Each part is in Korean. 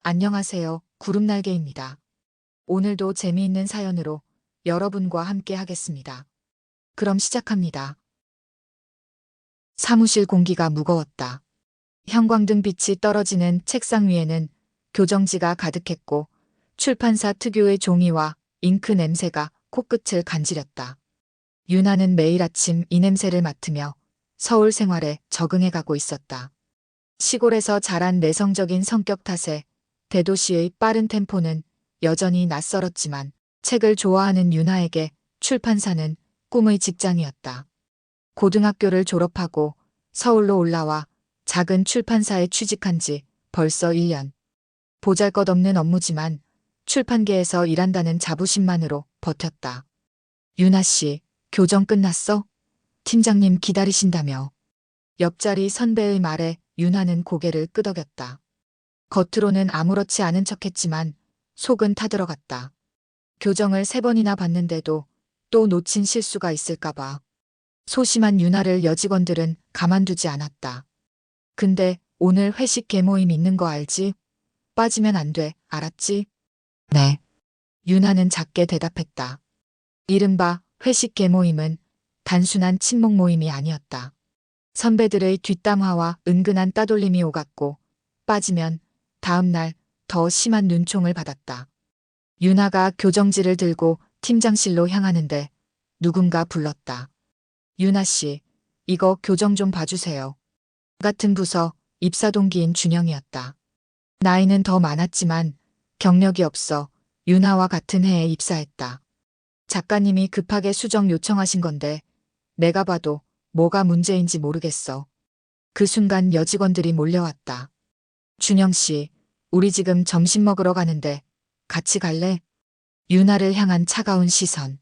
안녕하세요. 구름날개입니다. 오늘도 재미있는 사연으로 여러분과 함께 하겠습니다. 그럼 시작합니다. 사무실 공기가 무거웠다. 형광등 빛이 떨어지는 책상 위에는 교정지가 가득했고 출판사 특유의 종이와 잉크 냄새가 코끝을 간지렸다. 유나는 매일 아침 이 냄새를 맡으며 서울 생활에 적응해가고 있었다. 시골에서 자란 내성적인 성격 탓에 대도시의 빠른 템포는 여전히 낯설었지만 책을 좋아하는 유나에게 출판사는 꿈의 직장이었다. 고등학교를 졸업하고 서울로 올라와 작은 출판사에 취직한 지 벌써 1년. 보잘것없는 업무지만 출판계에서 일한다는 자부심만으로 버텼다. 유나 씨, 교정 끝났어? 팀장님 기다리신다며. 옆자리 선배의 말에 유나는 고개를 끄덕였다. 겉으로는 아무렇지 않은 척했지만 속은 타들어갔다. 교정을 3번이나 봤는데도 또 놓친 실수가 있을까봐. 소심한 유나를 여직원들은 가만두지 않았다. 근데 오늘 회식 개모임 있는 거 알지? 빠지면 안 돼, 알았지? 네. 유나는 작게 대답했다. 이른바 회식 개모임은 단순한 친목 모임이 아니었다. 선배들의 뒷담화와 은근한 따돌림이 오갔고 빠지면 다음 날 더 심한 눈총을 받았다. 유나가 교정지를 들고 팀장실로 향하는데 누군가 불렀다. 유나 씨, 이거 교정 좀 봐주세요. 같은 부서 입사 동기인 준영이었다. 나이는 더 많았지만 경력이 없어 유나와 같은 해에 입사했다. 작가님이 급하게 수정 요청하신 건데 내가 봐도 뭐가 문제인지 모르겠어. 그 순간 여직원들이 몰려왔다. 준영 씨, 우리 지금 점심 먹으러 가는데 같이 갈래? 유나를 향한 차가운 시선.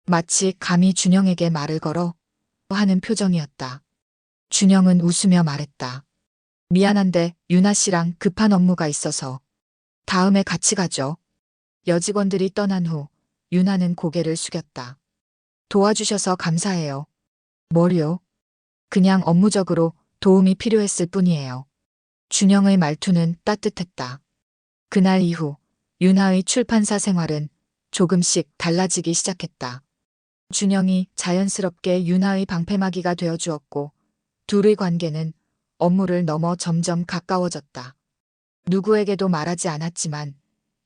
마치 감히 준영에게 말을 걸어 하는 표정이었다. 준영은 웃으며 말했다. 미안한데 유나 씨랑 급한 업무가 있어서 다음에 같이 가죠. 여직원들이 떠난 후 유나는 고개를 숙였다. 도와주셔서 감사해요. 뭘요? 그냥 업무적으로 도움이 필요했을 뿐이에요. 준영의 말투는 따뜻했다. 그날 이후 유나의 출판사 생활은 조금씩 달라지기 시작했다. 준영이 자연스럽게 유나의 방패막이가 되어주었고 둘의 관계는 업무를 넘어 점점 가까워졌다. 누구에게도 말하지 않았지만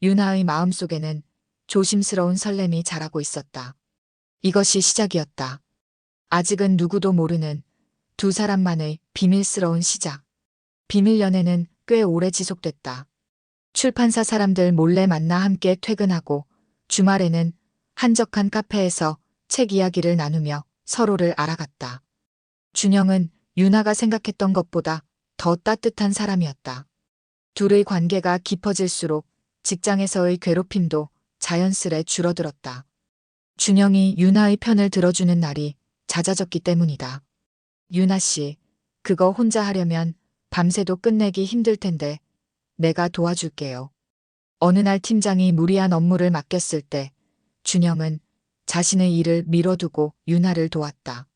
유나의 마음속에는 조심스러운 설렘이 자라고 있었다. 이것이 시작이었다. 아직은 누구도 모르는 두 사람만의 비밀스러운 시작. 비밀 연애는 꽤 오래 지속됐다. 출판사 사람들 몰래 만나 함께 퇴근하고 주말에는 한적한 카페에서 책 이야기를 나누며 서로를 알아갔다. 준영은 유나가 생각했던 것보다 더 따뜻한 사람이었다. 둘의 관계가 깊어질수록 직장에서의 괴롭힘도 자연스레 줄어들었다. 준영이 유나의 편을 들어주는 날이 잦아졌기 때문이다. 유나 씨, 그거 혼자 하려면 밤새도 끝내기 힘들 텐데 내가 도와줄게요. 어느 날 팀장이 무리한 업무를 맡겼을 때 준영은 자신의 일을 미뤄두고 유나를 도왔다.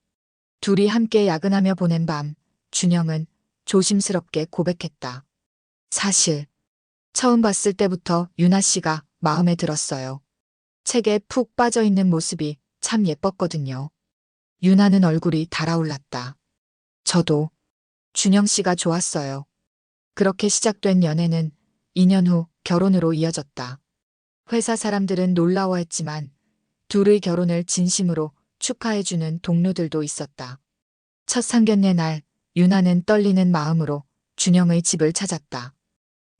둘이 함께 야근하며 보낸 밤 준영은 조심스럽게 고백했다. 사실 처음 봤을 때부터 유나 씨가 마음에 들었어요. 책에 푹 빠져 있는 모습이 참 예뻤거든요. 유나는 얼굴이 달아올랐다. 저도 준영 씨가 좋았어요. 그렇게 시작된 연애는 2년 후 결혼으로 이어졌다. 회사 사람들은 놀라워했지만 둘의 결혼을 진심으로 축하해주는 동료들도 있었다. 첫 상견례 날 유나는 떨리는 마음으로 준영의 집을 찾았다.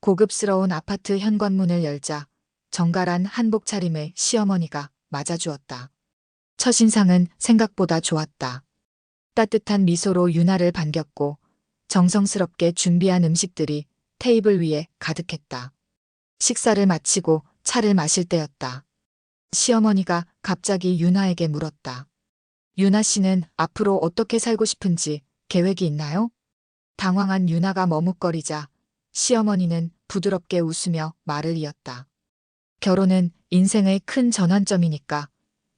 고급스러운 아파트 현관문을 열자 정갈한 한복 차림의 시어머니가 맞아주었다. 첫인상은 생각보다 좋았다. 따뜻한 미소로 유나를 반겼고 정성스럽게 준비한 음식들이 테이블 위에 가득했다. 식사를 마치고 차를 마실 때였다. 시어머니가 갑자기 유나에게 물었다. 유나 씨는 앞으로 어떻게 살고 싶은지 계획이 있나요? 당황한 유나가 머뭇거리자 시어머니는 부드럽게 웃으며 말을 이었다. 결혼은 인생의 큰 전환점이니까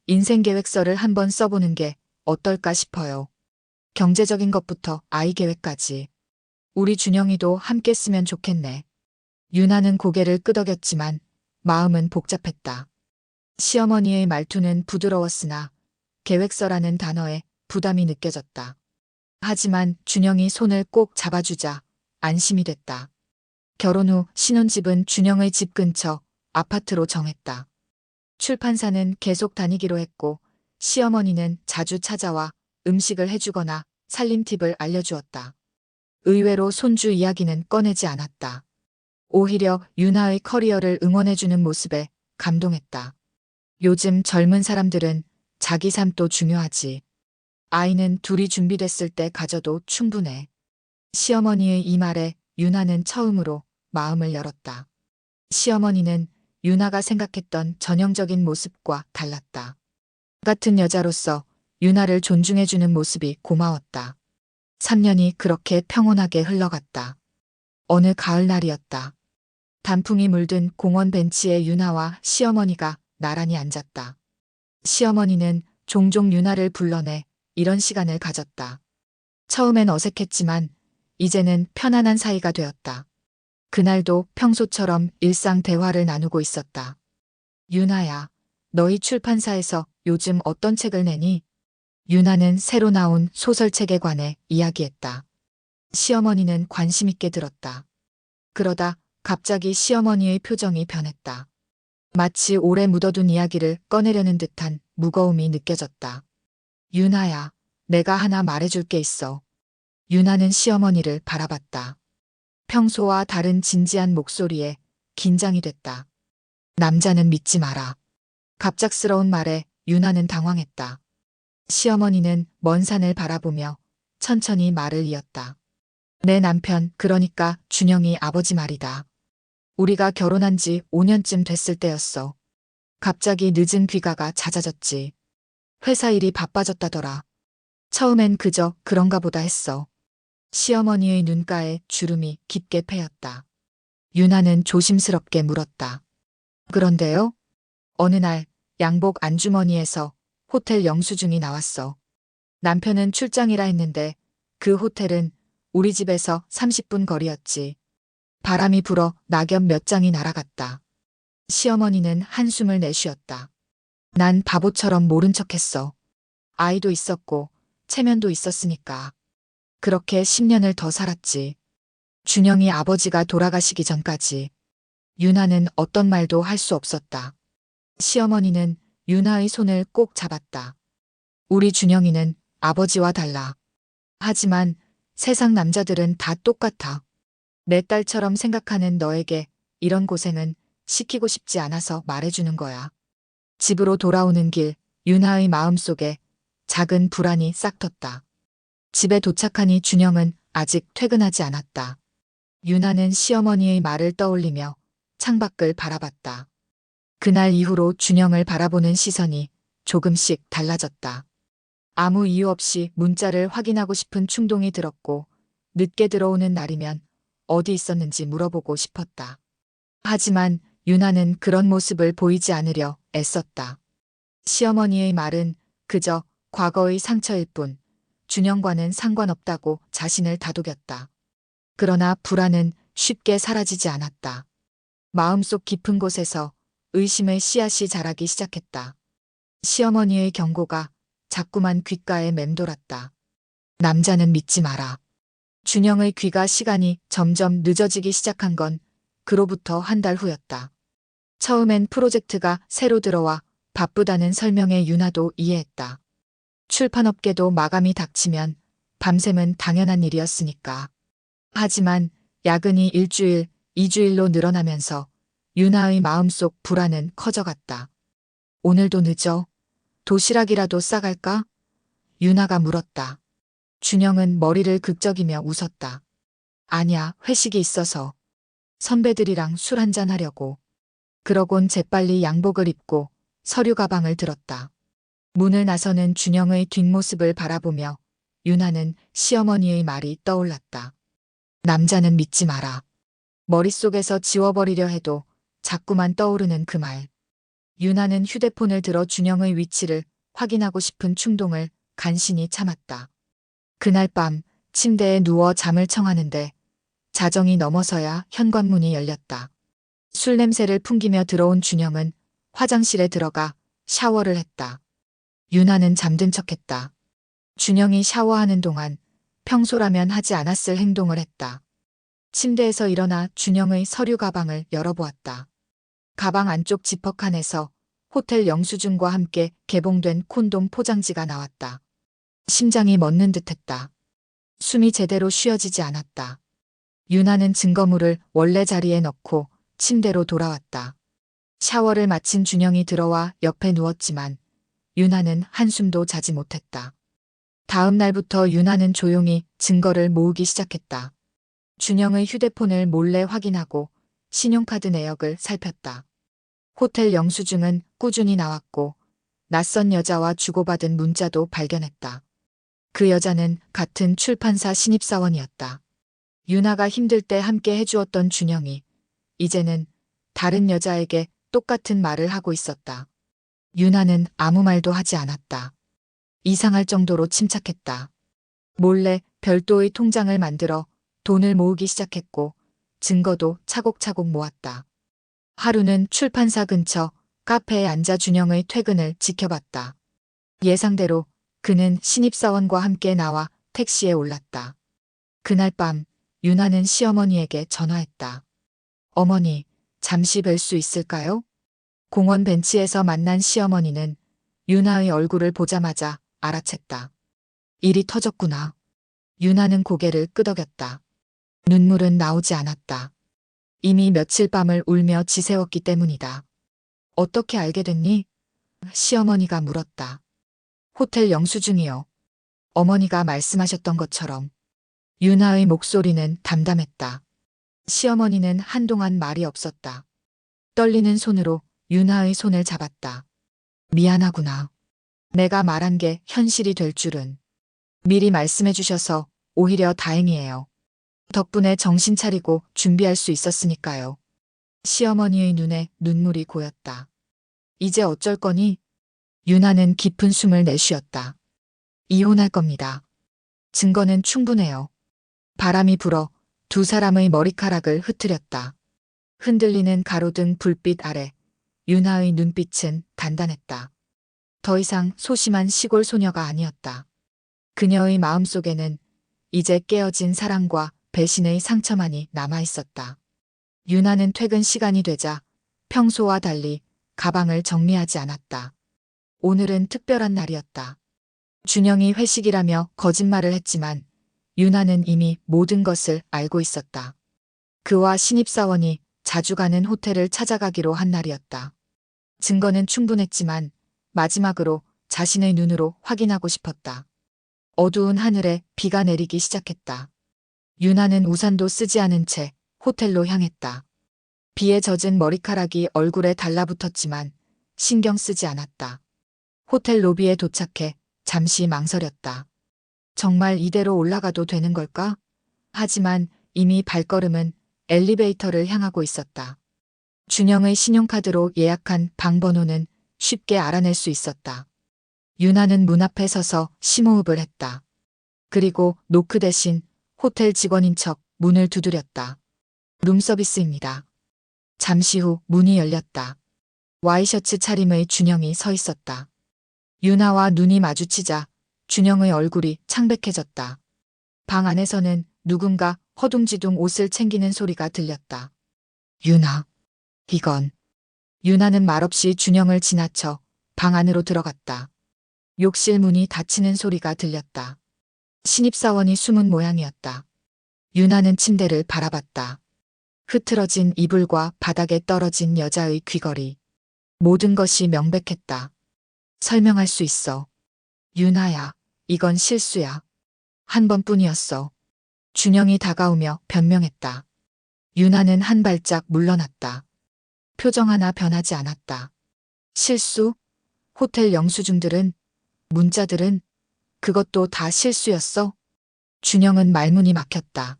인생 계획서를 한번 써보는 게 어떨까 싶어요. 경제적인 것부터 아이 계획까지. 우리 준영이도 함께 쓰면 좋겠네. 유나는 고개를 끄덕였지만 마음은 복잡했다. 시어머니의 말투는 부드러웠으나 계획서라는 단어에 부담이 느껴졌다. 하지만 준영이 손을 꼭 잡아주자 안심이 됐다. 결혼 후 신혼집은 준영의 집 근처 아파트로 정했다. 출판사는 계속 다니기로 했고 시어머니는 자주 찾아와 음식을 해주거나 살림 팁을 알려주었다. 의외로 손주 이야기는 꺼내지 않았다. 오히려 유나의 커리어를 응원해주는 모습에 감동했다. 요즘 젊은 사람들은 자기 삶도 중요하지. 아이는 둘이 준비됐을 때 가져도 충분해. 시어머니의 이 말에 유나는 처음으로 마음을 열었다. 시어머니는 유나가 생각했던 전형적인 모습과 달랐다. 같은 여자로서 유나를 존중해주는 모습이 고마웠다. 3년이 그렇게 평온하게 흘러갔다. 어느 가을날이었다. 단풍이 물든 공원 벤치에 유나와 시어머니가 나란히 앉았다. 시어머니는 종종 유나를 불러내 이런 시간을 가졌다. 처음엔 어색했지만 이제는 편안한 사이가 되었다. 그날도 평소처럼 일상 대화를 나누고 있었다. 유나야, 너희 출판사에서 요즘 어떤 책을 내니? 유나는 새로 나온 소설책에 관해 이야기했다. 시어머니는 관심 있게 들었다. 그러다 갑자기 시어머니의 표정이 변했다. 마치 오래 묻어둔 이야기를 꺼내려는 듯한 무거움이 느껴졌다. 유나야, 내가 하나 말해줄 게 있어. 유나는 시어머니를 바라봤다. 평소와 다른 진지한 목소리에 긴장이 됐다. 남자는 믿지 마라. 갑작스러운 말에 유나는 당황했다. 시어머니는 먼 산을 바라보며 천천히 말을 이었다. 내 남편, 그러니까 준영이 아버지 말이다. 우리가 결혼한 지 5년쯤 됐을 때였어. 갑자기 늦은 귀가가 잦아졌지. 회사 일이 바빠졌다더라. 처음엔 그저 그런가 보다 했어. 시어머니의 눈가에 주름이 깊게 패였다. 유나는 조심스럽게 물었다. 그런데요? 어느 날 양복 안주머니에서 호텔 영수증이 나왔어. 남편은 출장이라 했는데 그 호텔은 우리 집에서 30분 거리였지. 바람이 불어 낙엽 몇 장이 날아갔다. 시어머니는 한숨을 내쉬었다. 난 바보처럼 모른 척했어. 아이도 있었고 체면도 있었으니까. 그렇게 10년을 더 살았지. 준영이 아버지가 돌아가시기 전까지. 유나는 어떤 말도 할 수 없었다. 시어머니는 유나의 손을 꼭 잡았다. 우리 준영이는 아버지와 달라. 하지만 세상 남자들은 다 똑같아. 내 딸처럼 생각하는 너에게 이런 고생은 시키고 싶지 않아서 말해주는 거야. 집으로 돌아오는 길, 유나의 마음속에 작은 불안이 싹 텄다. 집에 도착하니 준영은 아직 퇴근하지 않았다. 유나는 시어머니의 말을 떠올리며 창밖을 바라봤다. 그날 이후로 준영을 바라보는 시선이 조금씩 달라졌다. 아무 이유 없이 문자를 확인하고 싶은 충동이 들었고 늦게 들어오는 날이면 어디 있었는지 물어보고 싶었다. 하지만 유나는 그런 모습을 보이지 않으려 애썼다. 시어머니의 말은 그저 과거의 상처일 뿐 준영과는 상관없다고 자신을 다독였다. 그러나 불안은 쉽게 사라지지 않았다. 마음속 깊은 곳에서 의심의 씨앗이 자라기 시작했다. 시어머니의 경고가 자꾸만 귓가에 맴돌았다. 남자는 믿지 마라. 준영의 귀가 시간이 점점 늦어지기 시작한 건 그로부터 한 달 후였다. 처음엔 프로젝트가 새로 들어와 바쁘다는 설명에 유나도 이해했다. 출판업계도 마감이 닥치면 밤샘은 당연한 일이었으니까. 하지만 야근이 일주일, 2주일로 늘어나면서 유나의 마음속 불안은 커져갔다. 오늘도 늦어? 도시락이라도 싸갈까? 유나가 물었다. 준영은 머리를 극적이며 웃었다. 아니야, 회식이 있어서. 선배들이랑 술 한잔 하려고. 그러곤 재빨리 양복을 입고 서류 가방을 들었다. 문을 나서는 준영의 뒷모습을 바라보며 유나는 시어머니의 말이 떠올랐다. 남자는 믿지 마라. 머릿속에서 지워버리려 해도 자꾸만 떠오르는 그 말. 유나는 휴대폰을 들어 준영의 위치를 확인하고 싶은 충동을 간신히 참았다. 그날 밤 침대에 누워 잠을 청하는데 자정이 넘어서야 현관문이 열렸다. 술 냄새를 풍기며 들어온 준영은 화장실에 들어가 샤워를 했다. 유나는 잠든 척했다. 준영이 샤워하는 동안 평소라면 하지 않았을 행동을 했다. 침대에서 일어나 준영의 서류 가방을 열어보았다. 가방 안쪽 지퍼칸에서 호텔 영수증과 함께 개봉된 콘돔 포장지가 나왔다. 심장이 멎는 듯했다. 숨이 제대로 쉬어지지 않았다. 유나는 증거물을 원래 자리에 넣고 침대로 돌아왔다. 샤워를 마친 준영이 들어와 옆에 누웠지만 유나는 한숨도 자지 못했다. 다음 날부터 유나는 조용히 증거를 모으기 시작했다. 준영의 휴대폰을 몰래 확인하고 신용카드 내역을 살폈다. 호텔 영수증은 꾸준히 나왔고 낯선 여자와 주고받은 문자도 발견했다. 그 여자는 같은 출판사 신입사원이었다. 유나가 힘들 때 함께 해주었던 준영이 이제는 다른 여자에게 똑같은 말을 하고 있었다. 유나는 아무 말도 하지 않았다. 이상할 정도로 침착했다. 몰래 별도의 통장을 만들어 돈을 모으기 시작했고 증거도 차곡차곡 모았다. 하루는 출판사 근처 카페에 앉아 준영의 퇴근을 지켜봤다. 예상대로 그는 신입사원과 함께 나와 택시에 올랐다. 그날 밤 유나는 시어머니에게 전화했다. 어머니, 잠시 뵐 수 있을까요? 공원 벤치에서 만난 시어머니는 유나의 얼굴을 보자마자 알아챘다. 일이 터졌구나. 유나는 고개를 끄덕였다. 눈물은 나오지 않았다. 이미 며칠 밤을 울며 지새웠기 때문이다. 어떻게 알게 됐니? 시어머니가 물었다. 호텔 영수증이요. 어머니가 말씀하셨던 것처럼. 유나의 목소리는 담담했다. 시어머니는 한동안 말이 없었다. 떨리는 손으로 유나의 손을 잡았다. 미안하구나. 내가 말한 게 현실이 될 줄은. 미리 말씀해 주셔서 오히려 다행이에요. 덕분에 정신 차리고 준비할 수 있었으니까요. 시어머니의 눈에 눈물이 고였다. 이제 어쩔 거니? 유나는 깊은 숨을 내쉬었다. 이혼할 겁니다. 증거는 충분해요. 바람이 불어 두 사람의 머리카락을 흩트렸다. 흔들리는 가로등 불빛 아래 유나의 눈빛은 단단했다. 더 이상 소심한 시골 소녀가 아니었다. 그녀의 마음속에는 이제 깨어진 사랑과 배신의 상처만이 남아있었다. 유나는 퇴근 시간이 되자 평소와 달리 가방을 정리하지 않았다. 오늘은 특별한 날이었다. 준영이 회식이라며 거짓말을 했지만 유나는 이미 모든 것을 알고 있었다. 그와 신입사원이 자주 가는 호텔을 찾아가기로 한 날이었다. 증거는 충분했지만 마지막으로 자신의 눈으로 확인하고 싶었다. 어두운 하늘에 비가 내리기 시작했다. 유나는 우산도 쓰지 않은 채 호텔로 향했다. 비에 젖은 머리카락이 얼굴에 달라붙었지만 신경 쓰지 않았다. 호텔 로비에 도착해 잠시 망설였다. 정말 이대로 올라가도 되는 걸까? 하지만 이미 발걸음은 엘리베이터를 향하고 있었다. 준영의 신용카드로 예약한 방 번호는 쉽게 알아낼 수 있었다. 유나는 문 앞에 서서 심호흡을 했다. 그리고 노크 대신 호텔 직원인 척 문을 두드렸다. 룸서비스입니다. 잠시 후 문이 열렸다. 와이셔츠 차림의 준영이 서 있었다. 유나와 눈이 마주치자 준영의 얼굴이 창백해졌다. 방 안에서는 누군가 허둥지둥 옷을 챙기는 소리가 들렸다. 유나, 이건. 유나는 말없이 준영을 지나쳐 방 안으로 들어갔다. 욕실 문이 닫히는 소리가 들렸다. 신입사원이 숨은 모양이었다. 유나는 침대를 바라봤다. 흐트러진 이불과 바닥에 떨어진 여자의 귀걸이. 모든 것이 명백했다. 설명할 수 있어. 유나야, 이건 실수야. 한 번뿐이었어. 준영이 다가오며 변명했다. 유나는 한 발짝 물러났다. 표정 하나 변하지 않았다. 실수? 호텔 영수증들은, 문자들은, 그것도 다 실수였어? 준영은 말문이 막혔다.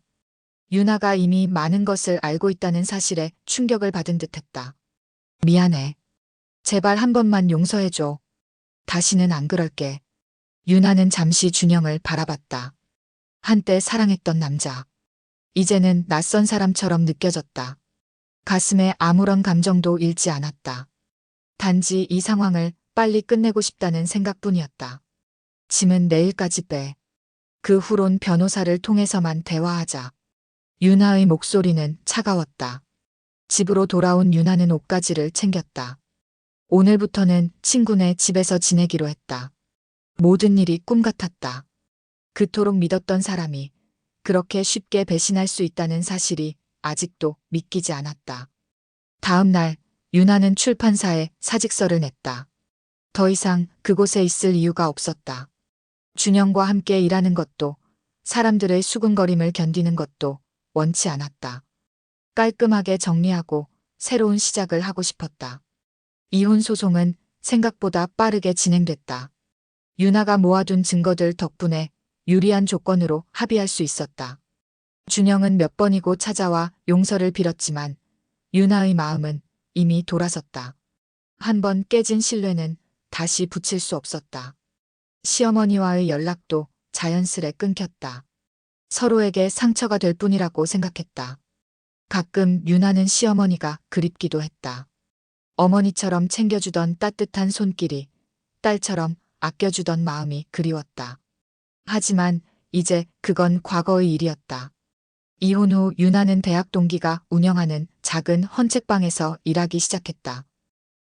유나가 이미 많은 것을 알고 있다는 사실에 충격을 받은 듯했다. 미안해. 제발 한 번만 용서해줘. 다시는 안 그럴게. 유나는 잠시 준영을 바라봤다. 한때 사랑했던 남자. 이제는 낯선 사람처럼 느껴졌다. 가슴에 아무런 감정도 일지 않았다. 단지 이 상황을 빨리 끝내고 싶다는 생각뿐이었다. 짐은 내일까지 빼. 그 후론 변호사를 통해서만 대화하자. 유나의 목소리는 차가웠다. 집으로 돌아온 유나는 옷가지를 챙겼다. 오늘부터는 친구네 집에서 지내기로 했다. 모든 일이 꿈 같았다. 그토록 믿었던 사람이 그렇게 쉽게 배신할 수 있다는 사실이 아직도 믿기지 않았다. 다음 날 유나는 출판사에 사직서를 냈다. 더 이상 그곳에 있을 이유가 없었다. 준영과 함께 일하는 것도 사람들의 수군거림을 견디는 것도 원치 않았다. 깔끔하게 정리하고 새로운 시작을 하고 싶었다. 이혼 소송은 생각보다 빠르게 진행됐다. 유나가 모아둔 증거들 덕분에 유리한 조건으로 합의할 수 있었다. 준영은 몇 번이고 찾아와 용서를 빌었지만 유나의 마음은 이미 돌아섰다. 한 번 깨진 신뢰는 다시 붙일 수 없었다. 시어머니와의 연락도 자연스레 끊겼다. 서로에게 상처가 될 뿐이라고 생각했다. 가끔 유나는 시어머니가 그립기도 했다. 어머니처럼 챙겨주던 따뜻한 손길이, 딸처럼 아껴주던 마음이 그리웠다. 하지만 이제 그건 과거의 일이었다. 이혼 후 유나는 대학 동기가 운영하는 작은 헌책방에서 일하기 시작했다.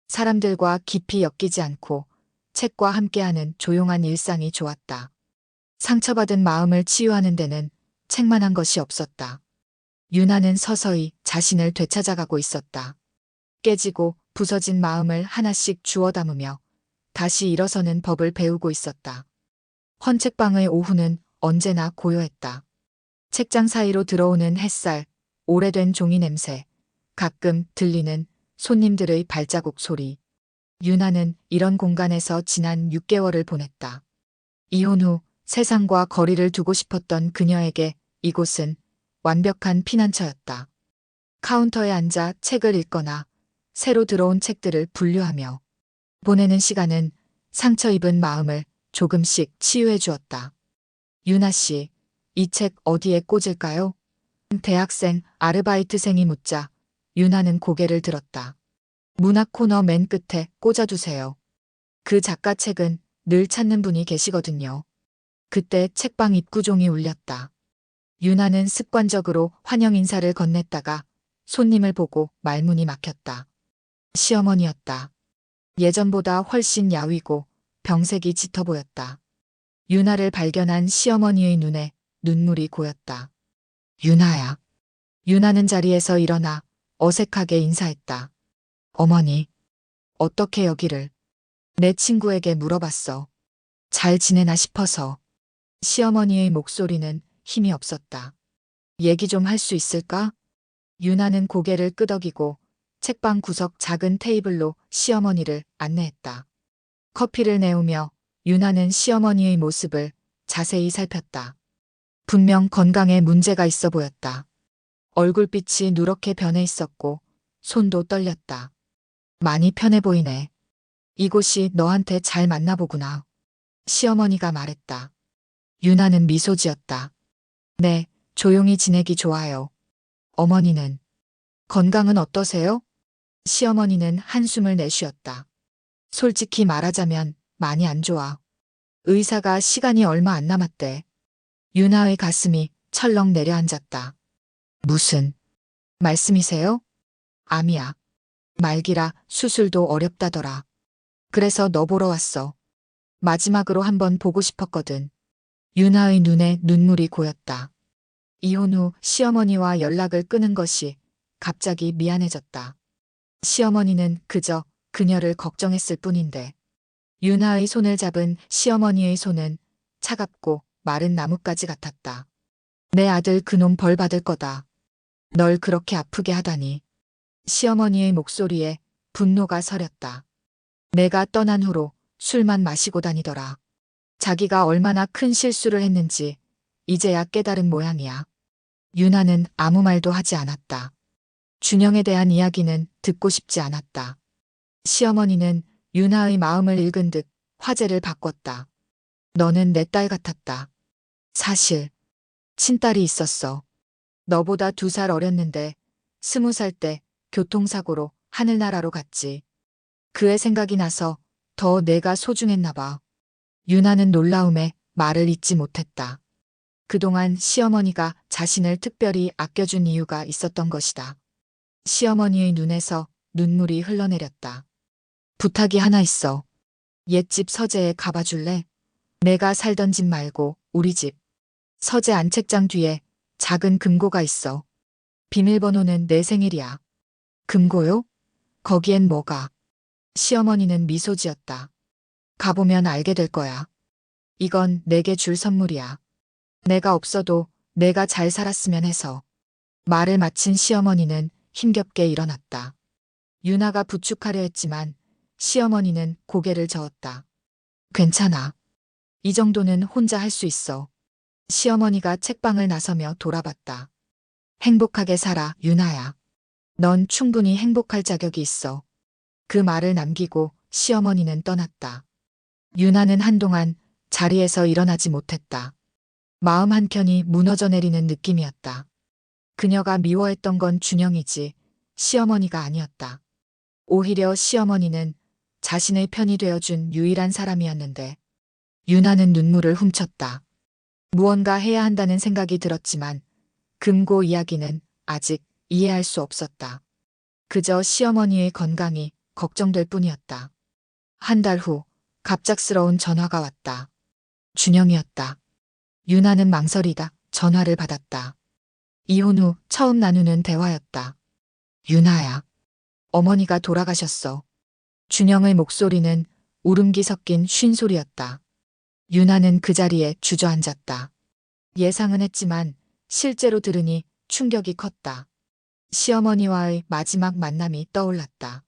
사람들과 깊이 엮이지 않고 책과 함께하는 조용한 일상이 좋았다. 상처받은 마음을 치유하는 데는 책만한 것이 없었다. 유나는 서서히 자신을 되찾아가고 있었다. 깨지고 부서진 마음을 하나씩 주워 담으며 다시 일어서는 법을 배우고 있었다. 헌책방의 오후는 언제나 고요했다. 책장 사이로 들어오는 햇살, 오래된 종이 냄새, 가끔 들리는 손님들의 발자국 소리. 유나는 이런 공간에서 지난 6개월을 보냈다. 이혼 후 세상과 거리를 두고 싶었던 그녀에게 이곳은 완벽한 피난처였다. 카운터에 앉아 책을 읽거나 새로 들어온 책들을 분류하며 보내는 시간은 상처 입은 마음을 조금씩 치유해 주었다. 유나 씨, 이 책 어디에 꽂을까요? 대학생, 아르바이트생이 묻자 유나는 고개를 들었다. 문학 코너 맨 끝에 꽂아두세요. 그 작가 책은 늘 찾는 분이 계시거든요. 그때 책방 입구종이 울렸다. 유나는 습관적으로 환영 인사를 건넸다가 손님을 보고 말문이 막혔다. 시어머니였다. 예전보다 훨씬 야위고 병색이 짙어 보였다. 유나를 발견한 시어머니의 눈에 눈물이 고였다. 유나야. 유나는 자리에서 일어나 어색하게 인사했다. 어머니, 어떻게 여기를? 내 친구에게 물어봤어. 잘 지내나 싶어서. 시어머니의 목소리는 힘이 없었다. 얘기 좀 할 수 있을까? 유나는 고개를 끄덕이고 책방 구석 작은 테이블로 시어머니를 안내했다. 커피를 내오며 유나는 시어머니의 모습을 자세히 살폈다. 분명 건강에 문제가 있어 보였다. 얼굴빛이 누렇게 변해 있었고 손도 떨렸다. 많이 편해 보이네. 이곳이 너한테 잘 맞나 보구나. 시어머니가 말했다. 유나는 미소 지었다. 네, 조용히 지내기 좋아요. 어머니는? 건강은 어떠세요? 시어머니는 한숨을 내쉬었다. 솔직히 말하자면 많이 안 좋아. 의사가 시간이 얼마 안 남았대. 유나의 가슴이 철렁 내려앉았다. 무슨 말씀이세요? 암이야. 말기라 수술도 어렵다더라. 그래서 너 보러 왔어. 마지막으로 한번 보고 싶었거든. 유나의 눈에 눈물이 고였다. 이혼 후 시어머니와 연락을 끊은 것이 갑자기 미안해졌다. 시어머니는 그저 그녀를 걱정했을 뿐인데 유나의 손을 잡은 시어머니의 손은 차갑고 마른 나뭇가지 같았다. 내 아들 그놈 벌 받을 거다. 널 그렇게 아프게 하다니. 시어머니의 목소리에 분노가 서렸다. 내가 떠난 후로 술만 마시고 다니더라. 자기가 얼마나 큰 실수를 했는지 이제야 깨달은 모양이야. 유나는 아무 말도 하지 않았다. 준영에 대한 이야기는 듣고 싶지 않았다. 시어머니는 유나의 마음을 읽은 듯 화제를 바꿨다. 너는 내 딸 같았다. 사실 친딸이 있었어. 너보다 2살 어렸는데 20살 때 교통사고로 하늘나라로 갔지. 그의 생각이 나서 더 내가 소중했나 봐. 유나는 놀라움에 말을 잇지 못했다. 그동안 시어머니가 자신을 특별히 아껴준 이유가 있었던 것이다. 시어머니의 눈에서 눈물이 흘러내렸다. 부탁이 하나 있어. 옛집 서재에 가봐줄래? 내가 살던 집 말고 우리 집. 서재 안책장 뒤에 작은 금고가 있어. 비밀번호는 내 생일이야. 금고요? 거기엔 뭐가? 시어머니는 미소 지었다. 가보면 알게 될 거야. 이건 내게 줄 선물이야. 내가 없어도 내가 잘 살았으면 해서. 말을 마친 시어머니는 힘겹게 일어났다. 유나가 부축하려 했지만 시어머니는 고개를 저었다. 괜찮아. 이 정도는 혼자 할 수 있어. 시어머니가 책방을 나서며 돌아봤다. 행복하게 살아, 유나야. 넌 충분히 행복할 자격이 있어. 그 말을 남기고 시어머니는 떠났다. 유나는 한동안 자리에서 일어나지 못했다. 마음 한켠이 무너져 내리는 느낌이었다. 그녀가 미워했던 건 준영이지 시어머니가 아니었다. 오히려 시어머니는 자신의 편이 되어준 유일한 사람이었는데 유나는 눈물을 훔쳤다. 무언가 해야 한다는 생각이 들었지만 금고 이야기는 아직 이해할 수 없었다. 그저 시어머니의 건강이 걱정될 뿐이었다. 한 달 후 갑작스러운 전화가 왔다. 준영이었다. 유나는 망설이다 전화를 받았다. 이혼 후 처음 나누는 대화였다. 유나야. 어머니가 돌아가셨어. 준영의 목소리는 울음기 섞인 쉰소리였다. 유나는 그 자리에 주저앉았다. 예상은 했지만 실제로 들으니 충격이 컸다. 시어머니와의 마지막 만남이 떠올랐다.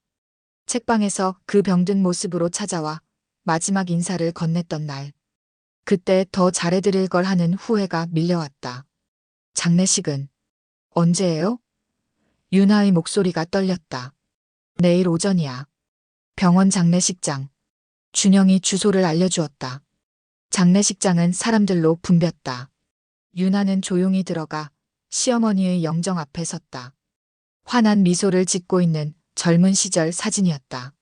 책방에서 그 병든 모습으로 찾아와 마지막 인사를 건넸던 날. 그때 더 잘해드릴 걸 하는 후회가 밀려왔다. 장례식은 언제예요? 유나의 목소리가 떨렸다. 내일 오전이야. 병원 장례식장. 준영이 주소를 알려주었다. 장례식장은 사람들로 붐볐다. 유나는 조용히 들어가 시어머니의 영정 앞에 섰다. 환한 미소를 짓고 있는 젊은 시절 사진이었다.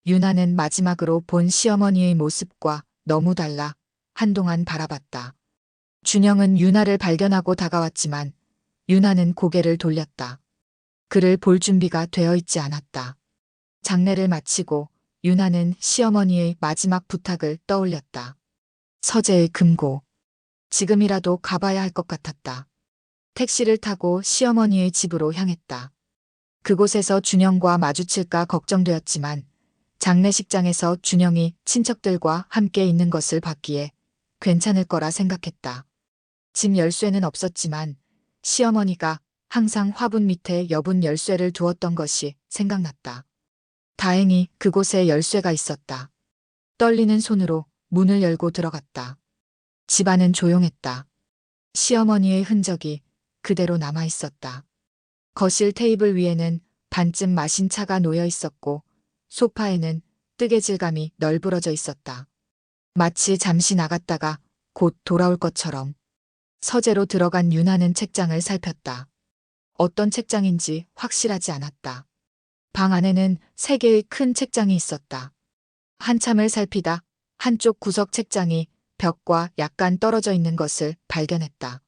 유나는 마지막으로 본 시어머니의 모습과 너무 달라 한동안 바라봤다. 준영은 유나를 발견하고 다가왔지만 유나는 고개를 돌렸다. 그를 볼 준비가 되어 있지 않았다. 장례를 마치고 유나는 시어머니의 마지막 부탁을 떠올렸다. 서재의 금고. 지금이라도 가봐야 할 것 같았다. 택시를 타고 시어머니의 집으로 향했다. 그곳에서 준영과 마주칠까 걱정되었지만 장례식장에서 준영이 친척들과 함께 있는 것을 봤기에 괜찮을 거라 생각했다. 집 열쇠는 없었지만 시어머니가 항상 화분 밑에 여분 열쇠를 두었던 것이 생각났다. 다행히 그곳에 열쇠가 있었다. 떨리는 손으로 문을 열고 들어갔다. 집안은 조용했다. 시어머니의 흔적이 그대로 남아 있었다. 거실 테이블 위에는 반쯤 마신 차가 놓여 있었고 소파에는 뜨개질감이 널브러져 있었다. 마치 잠시 나갔다가 곧 돌아올 것처럼. 서재로 들어간 유나는 책장을 살폈다. 어떤 책장인지 확실하지 않았다. 방 안에는 3개의 큰 책장이 있었다. 한참을 살피다 한쪽 구석 책장이 벽과 약간 떨어져 있는 것을 발견했다.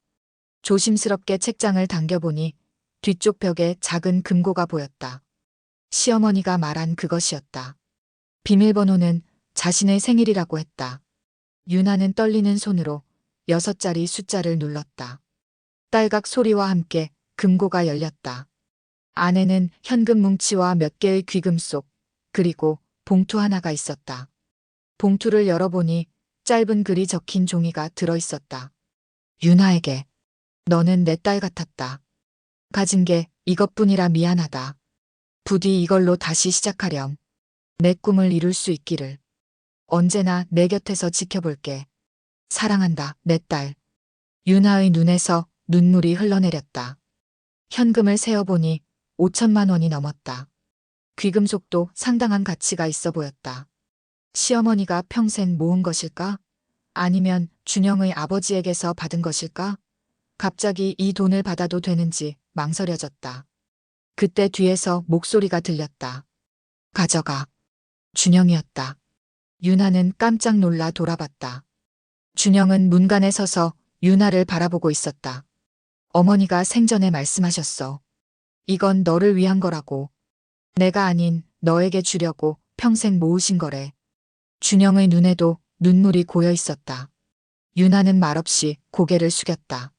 조심스럽게 책장을 당겨보니 뒤쪽 벽에 작은 금고가 보였다. 시어머니가 말한 그것이었다. 비밀번호는 자신의 생일이라고 했다. 유나는 떨리는 손으로 6자리 숫자를 눌렀다. 딸각 소리와 함께 금고가 열렸다. 안에는 현금 뭉치와 몇 개의 귀금속, 그리고 봉투 하나가 있었다. 봉투를 열어보니 짧은 글이 적힌 종이가 들어있었다. 유나에게. 너는 내 딸 같았다. 가진 게 이것뿐이라 미안하다. 부디 이걸로 다시 시작하렴. 내 꿈을 이룰 수 있기를. 언제나 내 곁에서 지켜볼게. 사랑한다, 내 딸. 유나의 눈에서 눈물이 흘러내렸다. 현금을 세어보니 5천만 원이 넘었다. 귀금속도 상당한 가치가 있어 보였다. 시어머니가 평생 모은 것일까? 아니면 준영의 아버지에게서 받은 것일까? 갑자기 이 돈을 받아도 되는지 망설여졌다. 그때 뒤에서 목소리가 들렸다. 가져가. 준영이었다. 유나는 깜짝 놀라 돌아봤다. 준영은 문간에 서서 유나를 바라보고 있었다. 어머니가 생전에 말씀하셨어. 이건 너를 위한 거라고. 내가 아닌 너에게 주려고 평생 모으신 거래. 준영의 눈에도 눈물이 고여 있었다. 유나는 말없이 고개를 숙였다.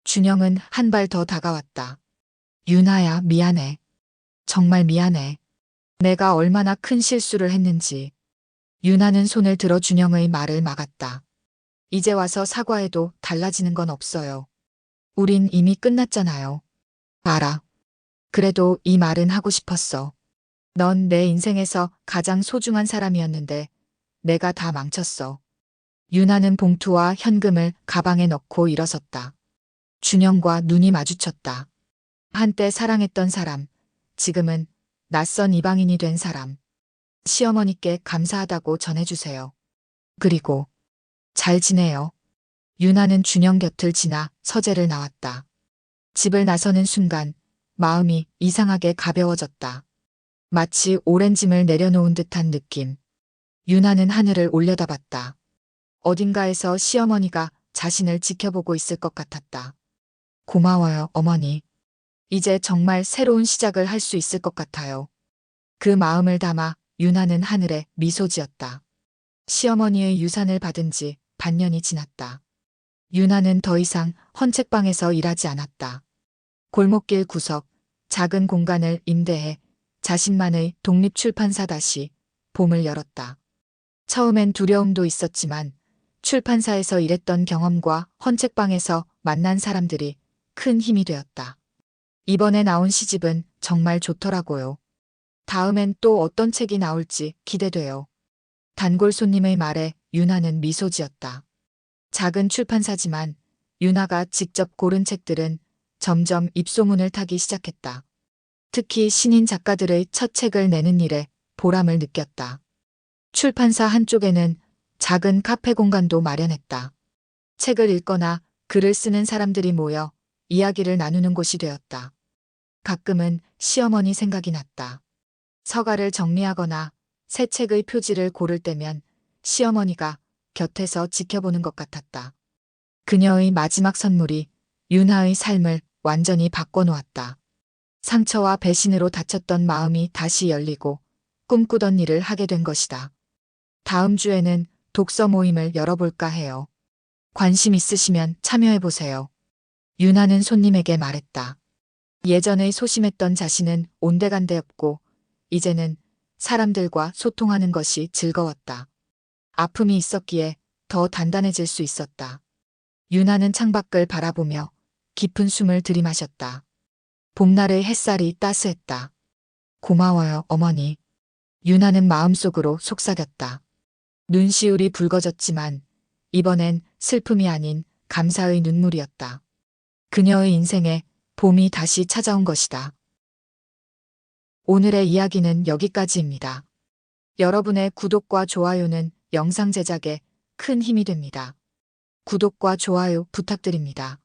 준영은 한 발 더 다가왔다. 유나야, 미안해. 정말 미안해. 내가 얼마나 큰 실수를 했는지. 유나는 손을 들어 준영의 말을 막았다. 이제 와서 사과해도 달라지는 건 없어요. 우린 이미 끝났잖아요. 알아. 그래도 이 말은 하고 싶었어. 넌 내 인생에서 가장 소중한 사람이었는데 내가 다 망쳤어. 유나는 봉투와 현금을 가방에 넣고 일어섰다. 준영과 눈이 마주쳤다. 한때 사랑했던 사람, 지금은 낯선 이방인이 된 사람. 시어머니께 감사하다고 전해주세요. 그리고 잘 지내요. 유나는 준영 곁을 지나 서재를 나왔다. 집을 나서는 순간 마음이 이상하게 가벼워졌다. 마치 오랜 짐을 내려놓은 듯한 느낌. 유나는 하늘을 올려다봤다. 어딘가에서 시어머니가 자신을 지켜보고 있을 것 같았다. 고마워요, 어머니. 이제 정말 새로운 시작을 할 수 있을 것 같아요. 그 마음을 담아 유나는 하늘에 미소 지었다. 시어머니의 유산을 받은 지 반년이 지났다. 유나는 더 이상 헌책방에서 일하지 않았다. 골목길 구석, 작은 공간을 임대해 자신만의 독립출판사 다시 봄을 열었다. 처음엔 두려움도 있었지만 출판사에서 일했던 경험과 헌책방에서 만난 사람들이 큰 힘이 되었다. 이번에 나온 시집은 정말 좋더라고요. 다음엔 또 어떤 책이 나올지 기대돼요. 단골 손님의 말에 유나는 미소 지었다. 작은 출판사지만 유나가 직접 고른 책들은 점점 입소문을 타기 시작했다. 특히 신인 작가들의 첫 책을 내는 일에 보람을 느꼈다. 출판사 한쪽에는 작은 카페 공간도 마련했다. 책을 읽거나 글을 쓰는 사람들이 모여 이야기를 나누는 곳이 되었다. 가끔은 시어머니 생각이 났다. 서가를 정리하거나 새 책의 표지를 고를 때면 시어머니가 곁에서 지켜보는 것 같았다. 그녀의 마지막 선물이 유나의 삶을 완전히 바꿔놓았다. 상처와 배신으로 다쳤던 마음이 다시 열리고 꿈꾸던 일을 하게 된 것이다. 다음 주에는 독서 모임을 열어볼까 해요. 관심 있으시면 참여해보세요. 유나는 손님에게 말했다. 예전의 소심했던 자신은 온데간데 없고 이제는 사람들과 소통하는 것이 즐거웠다. 아픔이 있었기에 더 단단해질 수 있었다. 유나는 창밖을 바라보며 깊은 숨을 들이마셨다. 봄날의 햇살이 따스했다. 고마워요, 어머니. 유나는 마음속으로 속삭였다. 눈시울이 붉어졌지만 이번엔 슬픔이 아닌 감사의 눈물이었다. 그녀의 인생에 봄이 다시 찾아온 것이다. 오늘의 이야기는 여기까지입니다. 여러분의 구독과 좋아요는 영상 제작에 큰 힘이 됩니다. 구독과 좋아요 부탁드립니다.